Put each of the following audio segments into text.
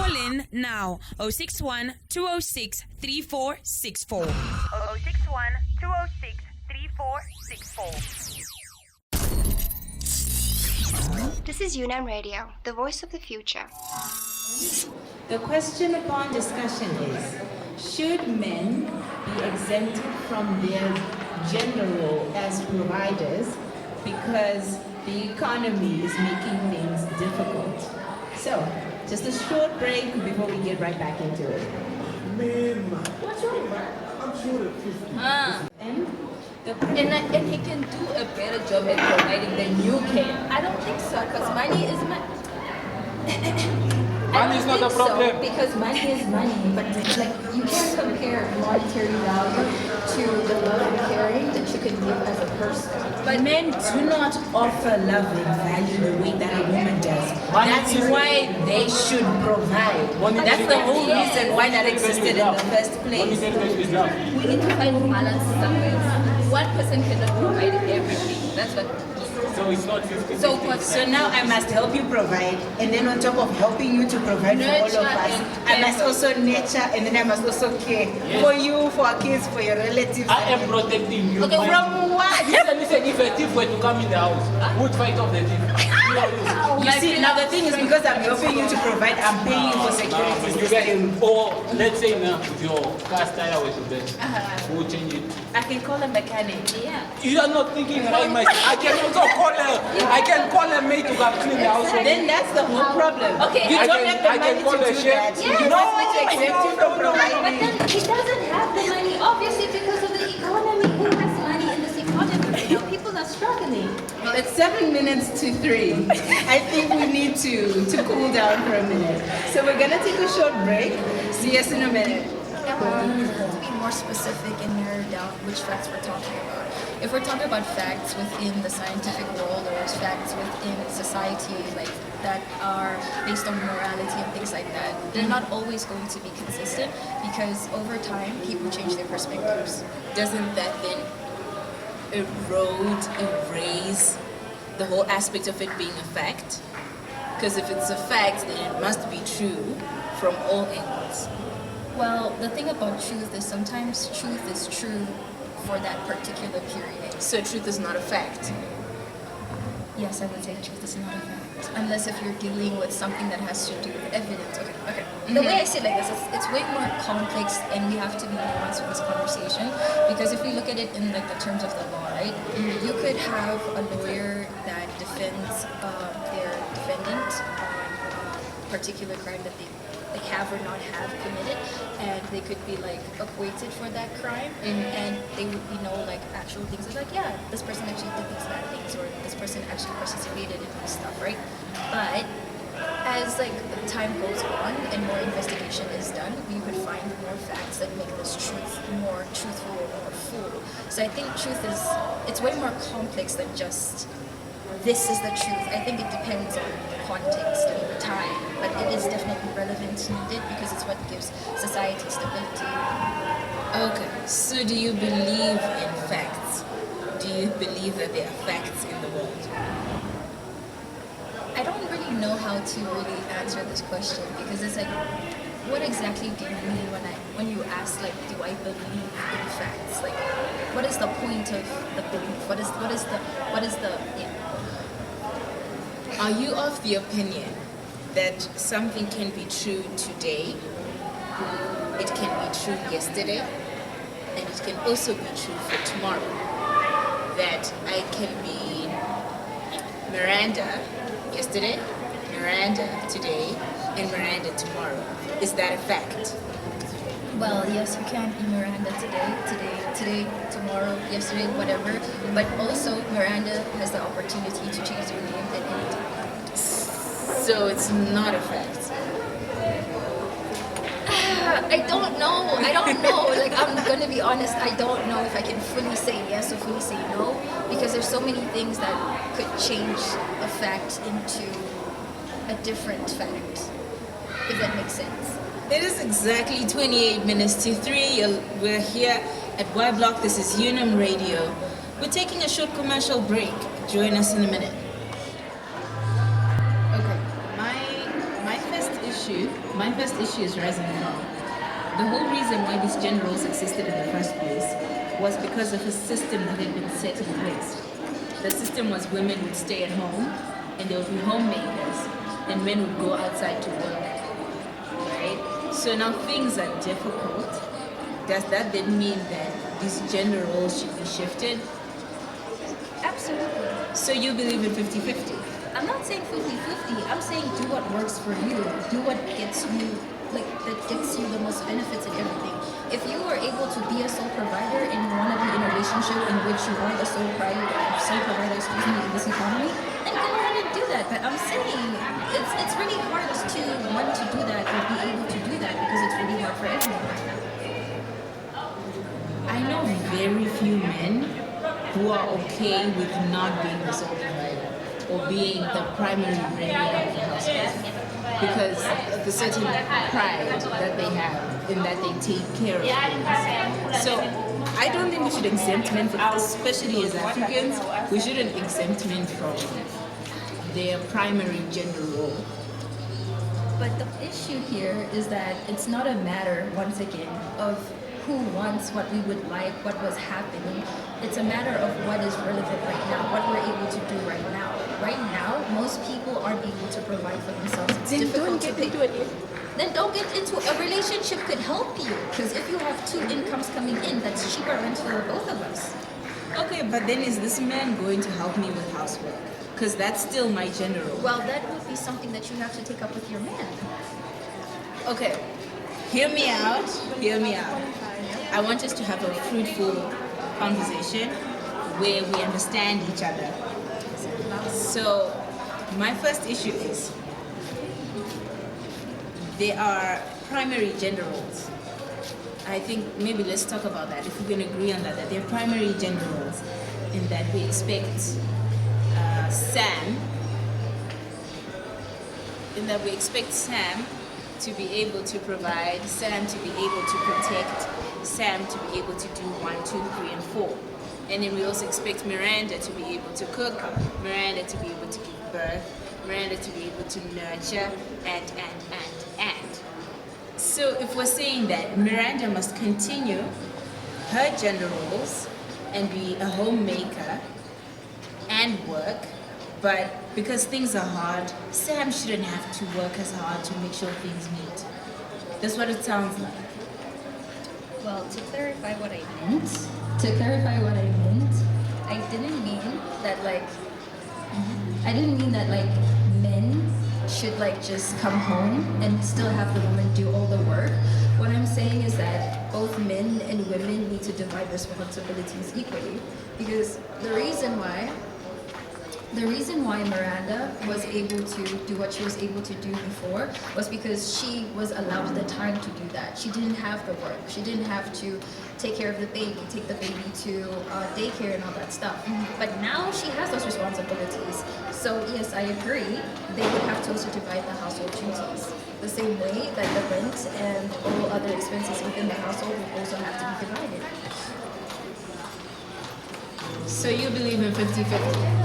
Call in now. 061 206 3464. 061 206 3464. This is UNAMRadio, the voice of the future. The question upon discussion is, should men be exempted from their gender role as providers because the economy is making things difficult? So, just a short break before we get right back into it. What's wrong, man? I'm sure at 50. And he can do a better job at providing than you can. I don't think so, because money is money. Money is not a problem. So, because money is money, but it's like you can't compare monetary value to the love and caring that you can give as a person. But men do not offer love and value the way that a woman does. That's why they should provide. That's the whole reason why that existed in the first place. We need to find balance somewhere. One person cannot provide everything. That's what. So it's not 50. So now I must help you provide, and then on top of helping you to provide for all of us, I must also nurture, and then I must also care for you, for our kids, for your relatives. I am protecting you. Okay, from what? Listen, if a thief were to come in the house, who would fight off the thief? You see, now the thing is, because I'm helping you to provide, I'm paying you for security. You get him, or let's say now, if your car's tire were to burst, who would change it? I can call a mechanic. Yeah. You are not thinking right, my. I can also call a. I can call a maid to come clean the house. Then that's the whole problem. Okay. You don't have the I money can call to a do chef. that. Yes. You want me to exempt you from But providing. then he doesn't have the money, obviously, because of the economy. Who has money in this economy? You know, people are struggling. Well, it's 7 minutes to 3. I think we need to cool down for a minute. So we're gonna take a short break. See us in a minute. To be more specific and narrow down which facts we're talking about. If we're talking about facts within the scientific world or facts within society, like that are based on morality and things like that, they're not always going to be consistent because over time people change their perspectives. Doesn't that then erase the whole aspect of it being a fact? Because if it's a fact, then it must be true from all angles. Well, the thing about truth is sometimes truth is true for that particular period. So truth is not a fact. Yes, I would say truth is not a fact. Unless if you're dealing with something that has to do with evidence. Okay. The way I say it like this, it's way more complex and we have to be nuanced with this conversation. Because if we look at it in like the terms of the law, right? You could have a lawyer that defends their defendant on a particular crime that they have or not have committed, and they could be like acquitted for that crime, and they would be like actual things of like, yeah, this person actually did these bad things, or this person actually participated in this stuff, right? But as like time goes on and more investigation is done, we would find more facts that make this truth more truthful or more full. So I think truth it's way more complex than just this is the truth. I think it depends on context and time, but it is definitely relevant, needed, because it's what gives society stability. Okay, so do you believe in facts? Do you believe that there are facts in the world? I don't really know how to really answer this question because it's like, what exactly do you mean when you ask like, do I believe in facts? Like, what is the point of the belief? What is the yeah? Are you of the opinion that something can be true today, it can be true yesterday, and it can also be true for tomorrow? That I can be Miranda yesterday, Miranda today, and Miranda tomorrow. Is that a fact? Well, yes, you can be Miranda today, tomorrow, yesterday, whatever. But also, Miranda has the opportunity to change their name at any time. So it's not a fact. I don't know. Like, I'm gonna be honest, I don't know if I can fully say yes or fully say no, because there's so many things that could change a fact into a different fact, if that makes sense. It is exactly 28 minutes to 3. We're here at Y Block. This is UNAMRadio. We're taking a short commercial break. Join us in a minute. Okay, my first issue my first issue is rising and fall. The whole reason why these gender roles existed in the first place was because of a system that had been set in place. The system was women would stay at home and they would be homemakers and men would go outside to work, right? So now things are difficult. Does that then mean that these gender roles should be shifted? Absolutely. So you believe in 50-50? I'm not saying 50-50. I'm saying do what works for you. Do what gets you, like, that gets you the most benefits and everything. If you are able to be a sole provider and you want to be in a relationship in which you are the sole provider, in this economy, then go ahead and do that. But I'm saying it's really hard to want to do that or be able to do that because it's really hard for everyone. I know very few men who are okay with not being the sole provider or being the primary breadwinner of the household because of the certain pride that they have in that they take care of things. So I don't think we should exempt men, especially as Africans, we shouldn't exempt men from their primary gender role. But the issue here is that it's not a matter, once again, of who wants what we would like, what was happening. It's a matter of what is relevant right now, what we're able to do right now. Right now, most people aren't able to provide for themselves. It's difficult to pick. Then don't get into a relationship could help you. Because if you have two incomes coming in, that's cheaper rent for both of us. Okay, but then is this man going to help me with housework? Because that's still my gender role. Well, that would be something that you have to take up with your man. Okay, hear me out, hear me out. I want us to have a fruitful conversation where we understand each other. So, my first issue is there are primary gender roles. I think maybe let's talk about that. If we can agree on that there are primary gender roles in that we expect Sam to be able to provide, Sam to be able to protect, Sam to be able to do 1, 2, 3, and 4. And then we also expect Miranda to be able to cook, Miranda to be able to give birth, Miranda to be able to nurture, and. So if we're saying that Miranda must continue her gender roles and be a homemaker and work, but because things are hard, Sam shouldn't have to work as hard to make sure things meet. That's what it sounds like. Well, to clarify what I meant, I didn't mean that like men should like just come home and still have the woman do all the work. What I'm saying is that both men and women need to divide responsibilities equally, because the reason why Miranda was able to do what she was able to do before was because she was allowed the time to do that. She didn't have the work. She didn't have to take care of the baby, take the baby to daycare and all that stuff. But now she has those responsibilities. So yes, I agree. They would have to also divide the household duties. The same way that the rent and all other expenses within the household would also have to be divided. So you believe in 50-50?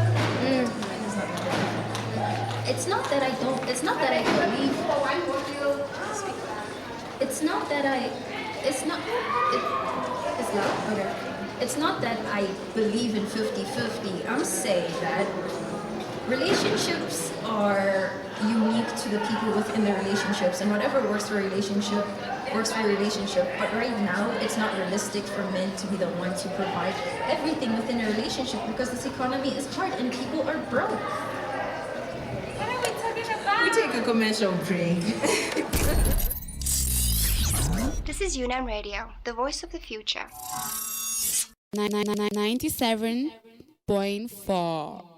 It's not that I don't, it's not that I believe, it's not that I, it's not, it's loud? Okay. It's not that I believe in 50-50. I'm saying that relationships are unique to the people within the relationships, and whatever works for a relationship works for a relationship. But right now, it's not realistic for men to be the ones who provide everything within a relationship because this economy is hard and people are broke. What are we talking about? We take a commercial break. This is UNAMRadio, the voice of the future. 97.4